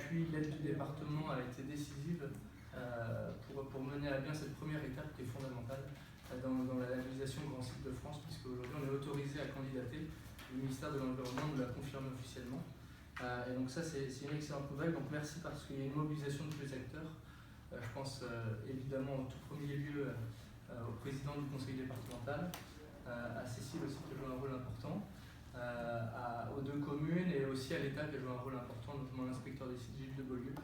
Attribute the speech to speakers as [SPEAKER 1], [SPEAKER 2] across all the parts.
[SPEAKER 1] l'appui, l'aide du département a été décisive pour mener à bien cette première étape qui est fondamentale dans la labellisation Grand Site de France, puisque aujourd'hui on est autorisé à candidater. Le ministère de l'Environnement nous l'a confirmé officiellement. Et donc ça c'est une excellente nouvelle. Donc merci parce qu'il y a une mobilisation de tous les acteurs. Je pense évidemment en tout premier lieu au président du conseil départemental, à Cécile aussi qui a joué un rôle important, aux deux communes et aussi à l'État qui a joué un rôle important, notamment l'inspecteur des sites Gilles de Beaulieu,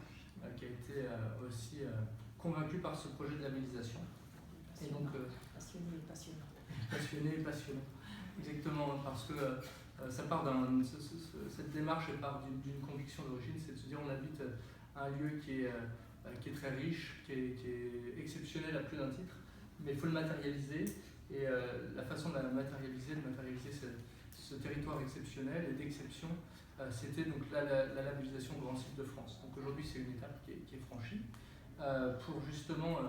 [SPEAKER 1] qui a été aussi convaincu par ce projet de labellisation. Et donc,
[SPEAKER 2] passionné et passionnant.
[SPEAKER 1] Passionné et passionnant. Exactement, parce que ça part cette démarche part d'une conviction d'origine, c'est de se dire on habite un lieu qui est très riche, qui est exceptionnel à plus d'un titre, mais il faut le matérialiser. Et la façon de matérialiser ce territoire exceptionnel et d'exception, c'était donc la labellisation Grand Site de France. Donc aujourd'hui, c'est une étape qui est franchie pour justement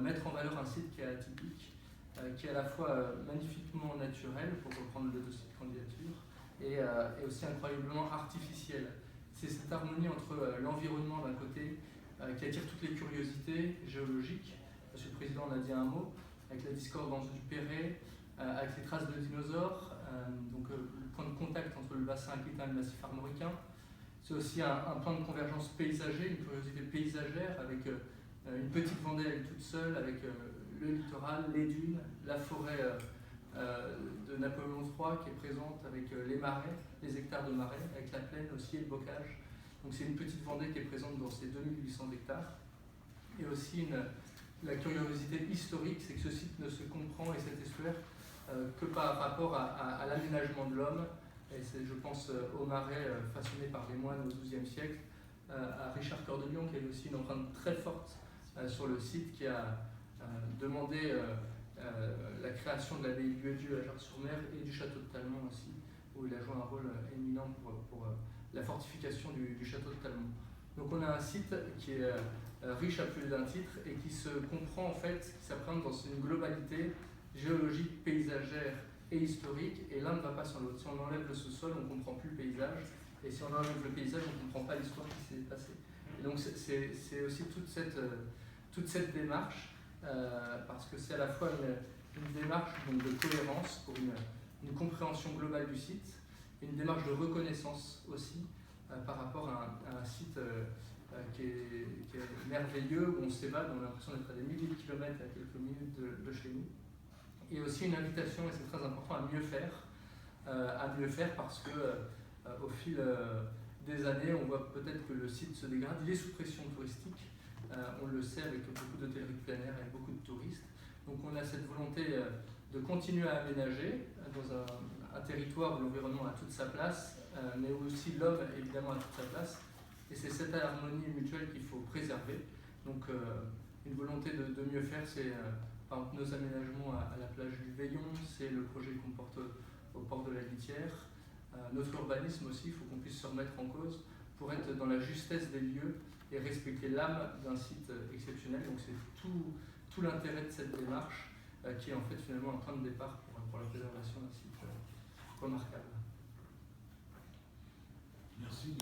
[SPEAKER 1] mettre en valeur un site qui est atypique, qui est à la fois magnifiquement naturel, pour reprendre le dossier de candidature, et aussi incroyablement artificiel. C'est cette harmonie entre l'environnement d'un côté, qui attire toutes les curiosités géologiques. Monsieur le Président en a dit un mot, avec la discordance du Perret, avec les traces de dinosaures, donc le point de contact entre le bassin aquitain et le massif armoricain. C'est aussi un point de convergence paysager, une curiosité paysagère, avec une petite Vendée à elle toute seule, avec le littoral, les dunes, la forêt de Napoléon III qui est présente, avec les marais, les hectares de marais, avec la plaine aussi et le bocage. Donc c'est une petite Vendée qui est présente dans ces 2800 hectares. Et aussi la curiosité historique, c'est que ce site ne se comprend, et cet estuaire, que par rapport à l'aménagement de l'homme. Et c'est, je pense, aux marais façonnés par les moines au XIIe siècle, à Richard Cœur de Lion, qui a aussi une empreinte très forte sur le site, qui a demandé la création de l'abbaye du Lieu-Dieu à Jars-sur-Mer et du château de Talmont aussi, où il a joué un rôle éminent pour la fortification du château de Talmont. Donc on a un site qui est riche à plus d'un titre et qui se comprend en fait, qui s'apprend dans une globalité géologique, paysagère et historique, et l'un ne va pas sans l'autre. Si on enlève le sous-sol, on ne comprend plus le paysage, et si on enlève le paysage, on ne comprend pas l'histoire qui s'est passée. Et donc c'est aussi toute cette démarche, parce que c'est à la fois une démarche donc, de cohérence pour une compréhension globale du site, et une démarche de reconnaissance aussi par rapport à un site qui est merveilleux, où on s'évade, on a l'impression d'être à des milliers de kilomètres, à quelques minutes de chez nous. Et aussi une invitation, et c'est très important, à mieux faire parce que au fil des années, on voit peut-être que le site se dégrade. Il est sous pression touristique, on le sait avec beaucoup d'hôtellerie de plein air et beaucoup de touristes. Donc on a cette volonté de continuer à aménager dans un territoire où l'environnement a toute sa place, mais où aussi l'homme évidemment a toute sa place. Et c'est cette harmonie mutuelle qu'il faut préserver. Donc une volonté de mieux faire, c'est par exemple nos aménagements à la plage du Veillon, c'est le projet qu'on porte au port de la Litière. Notre urbanisme aussi, il faut qu'on puisse se remettre en cause pour être dans la justesse des lieux et respecter l'âme d'un site exceptionnel. Donc c'est tout l'intérêt de cette démarche qui est en fait finalement un point de départ pour la préservation d'un site remarquable.
[SPEAKER 3] Merci.